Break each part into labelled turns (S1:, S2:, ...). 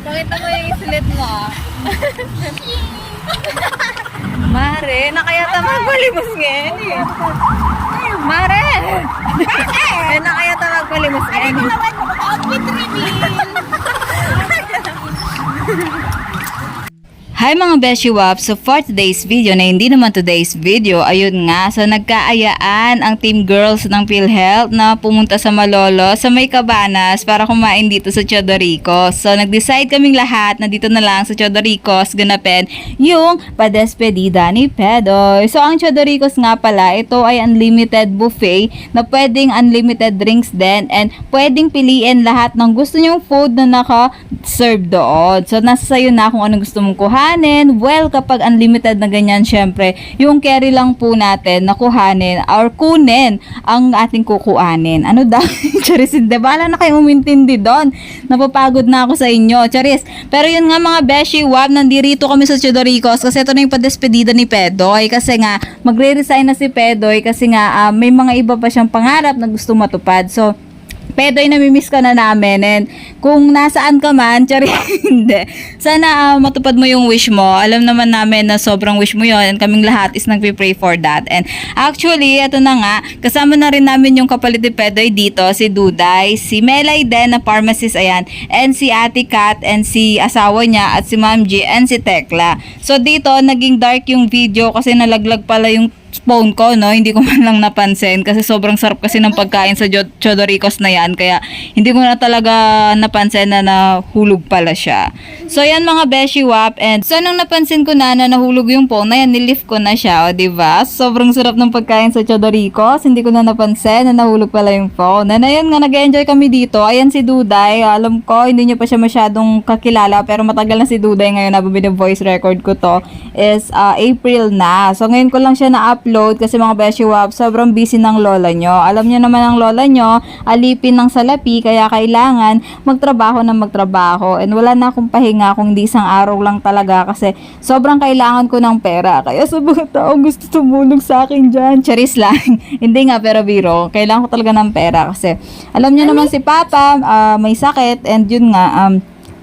S1: Pakita mo yung slit mo. Mare, nakayata magpalimos ngayon eh. Mare! Nakayata magpalimos ngayon. Ano naman mo? Outfit reveal! Hi mga Beshi Waps! So for today's video na hindi naman today's video, ayun nga, so nagkaayaan ang team girls ng PhilHealth na pumunta sa Malolo sa May Cabanas para kumain dito sa Chodoricos. So nag-decide kaming lahat na dito na lang sa Chodoricos ganapin yung padespedida ni Pedoy. So ang Chodoricos nga pala, ito ay unlimited buffet na pwedeng unlimited drinks din and pwedeng piliin lahat ng gusto nyong food na naka-serve doon. So nasa sayo na kung anong gusto mong kuhanin. Well, kapag unlimited na ganyan, syempre, yung carry lang po natin na kuhanin or kunin ang ating kukuanin. Ano daw? Charis, hindi. Bahala na kayo umintindi doon. Napapagod na ako sa inyo. Charis. Pero yun nga mga Beshi Wab, nandirito kami sa Chodoricos kasi ito na yung padespedida ni Pedoy. Kasi nga, magre-resign na si Pedoy kasi nga may mga iba pa siyang pangarap na gusto matupad. So, Pedoy, namimiss ka na namin and kung nasaan ka man, tsari, hindi. Sana matupad mo yung wish mo. Alam naman namin na sobrang wish mo yon and kaming lahat is nagpipray for that. And actually, ito na nga, kasama na rin namin yung kapalit ni Pedoy dito, si Duday, si Melay din na pharmacist, ayan, and si Ate Kat and si asawa niya at si Ma'am G and si Tekla. So dito, naging dark yung video kasi nalaglag pala yung phone ko, no? Hindi ko man lang napansin kasi sobrang sarap kasi ng pagkain sa Chodoricos na yan kaya hindi ko na talaga napansin na nahulog pala siya. So yan mga Beshi Wap, and so nung napansin ko na nahulog yung phone na yan, nilift ko na siya, o diba? Sobrang sarap ng pagkain sa Chodoricos, hindi ko na napansin na nahulog pala yung phone. And ayun nga, nag-enjoy kami dito. Ayan si Duday, alam ko hindi niya pa siya masyadong kakilala pero matagal na si Duday ngayon, nabibig voice record ko to is April na. So ngayon ko lang siya na-upload kasi mga Beshi Wap, sobrang busy ng lola nyo. Alam nyo naman ang lola nyo, alipin ng salapi, kaya kailangan magtrabaho na magtrabaho. And wala na akong pahinga kung di isang araw lang talaga kasi sobrang kailangan ko ng pera. Kaya sa mga tao gusto tumulong sa akin dyan. Charis lang. Hindi nga, pero biro. Kailangan ko talaga ng pera kasi alam nyo naman si Papa, may sakit and yun nga,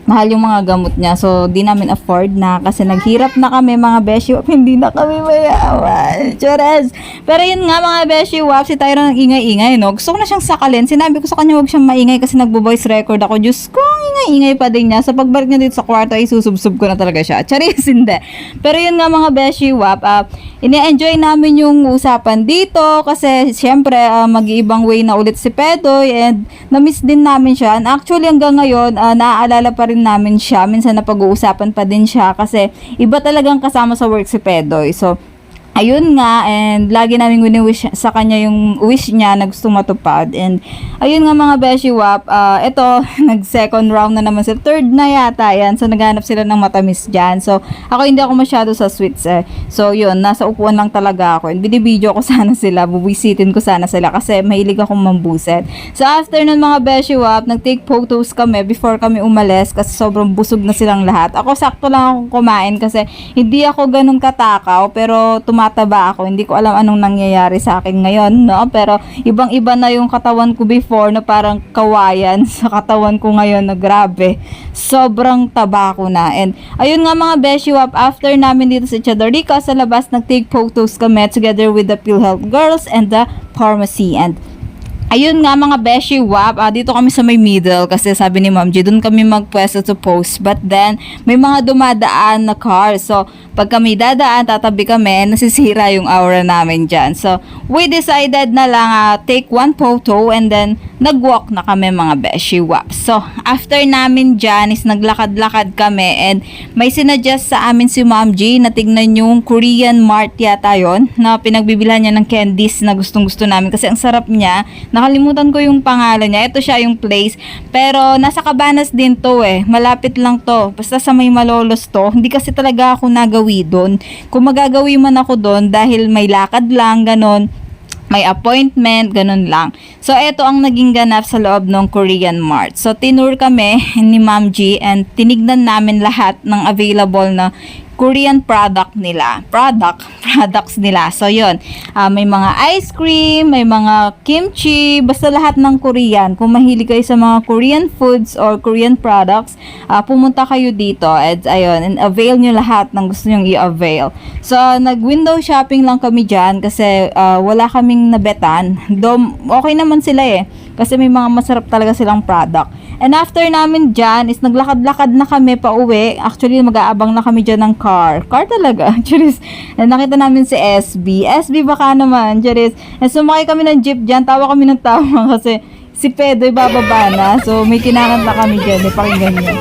S1: mahal yung mga gamot niya. So, di namin afford na kasi naghirap na kami mga Beshi Wap. Hindi na kami mayaman. Chores! Pero yun nga mga Beshi Wap, si Tyron ang ingay-ingay, no? Gusto ko na siyang sakalin. Sinabi ko sa kanya huwag siyang maingay kasi nagbo-voice record ako. Diyos ko, ingay-ingay pa din niya. Sa pagbalik niya dito sa kwarto, ay susubsub ko na talaga siya. Charis, hindi. Pero yun nga mga Beshi Wap, ini-enjoy namin yung usapan dito kasi syempre, mag-iibang way na ulit si Pedoy and na-miss din namin siya. And actually, hanggang ngayon, naaalala pa rin namin siya. Minsan napag-uusapan pa din siya kasi iba talagang kasama sa work si Pedoy. So, ayun nga, and lagi namin wini-wish sa kanya yung wish niya na gusto matupad. And ayun nga mga Beshi Wap, ito, nag-second round na naman sa third na yata yan. So, naghanap sila ng matamis dyan. So, ako hindi ako masyado sa sweets eh. So, yun, nasa upuan lang talaga ako. And binibideo ko sana sila, bubisitin ko sana sila kasi mahilig akong mambuset. So, after nun mga Beshi Wap, nag-take photos kami before kami umalis kasi sobrang busog na silang lahat. Ako sakto lang akong kumain kasi hindi ako ganun katakaw pero tumataba ako. Hindi ko alam anong nangyayari sa akin ngayon, no? Pero ibang-iba na yung katawan ko before na parang kawayan sa katawan ko ngayon na grabe. Sobrang taba ko na. And ayun nga mga Beshi Wap, after namin dito sa Chodoricos, sa labas nag-take photos kami together with the PhilHealth girls and the pharmacy. And ayun nga mga Beshi Wap, dito kami sa may middle kasi sabi ni Ma'am G, doon kami magpwesto to post. But then, may mga dumadaan na car. So, pag kami dadaan, tatabi kami, nasisira yung aura namin dyan. So, we decided na lang take one photo and then nag-walk na kami mga Beshi Wap. So, after namin dyan is naglakad-lakad kami and may sinuggest sa amin si Ma'am G na tignan yung Korean Mart yata yun na pinagbibilhan niya ng candies na gustong-gusto namin kasi ang sarap niya. Nakalimutan ko yung pangalan niya. Ito siya yung place. Pero nasa Cabanas din to eh. Malapit lang to. Basta sa may Malolos to. Hindi kasi talaga ako nagawi doon. Kung magagawi man ako doon dahil may lakad lang, ganon. May appointment, ganun lang. So, ito ang naging ganap sa loob ng Korean Mart. So, tinur kami ni Ma'am G and tinignan namin lahat ng available na Korean products nila. So, yun. May mga ice cream, may mga kimchi, basta lahat ng Korean. Kung mahilig kayo sa mga Korean foods or Korean products, pumunta kayo dito. And, ayun, and avail nyo lahat ng gusto nyong i-avail. So, nag-window shopping lang kami dyan kasi wala kaming nabetan. Though, okay naman sila eh. Kasi may mga masarap talaga silang product. And after namin dyan, is naglakad-lakad na kami pa uwi. Actually, mag-aabang na kami dyan ng car. Car talaga. Charis. And nakita namin si SB. SB baka naman. Charis. And sumakay kami ng jeep dyan. Tawa kami ng tawa kasi si Pedro bababa na. So, may kinakanta kami dyan. May pakinggan niyo.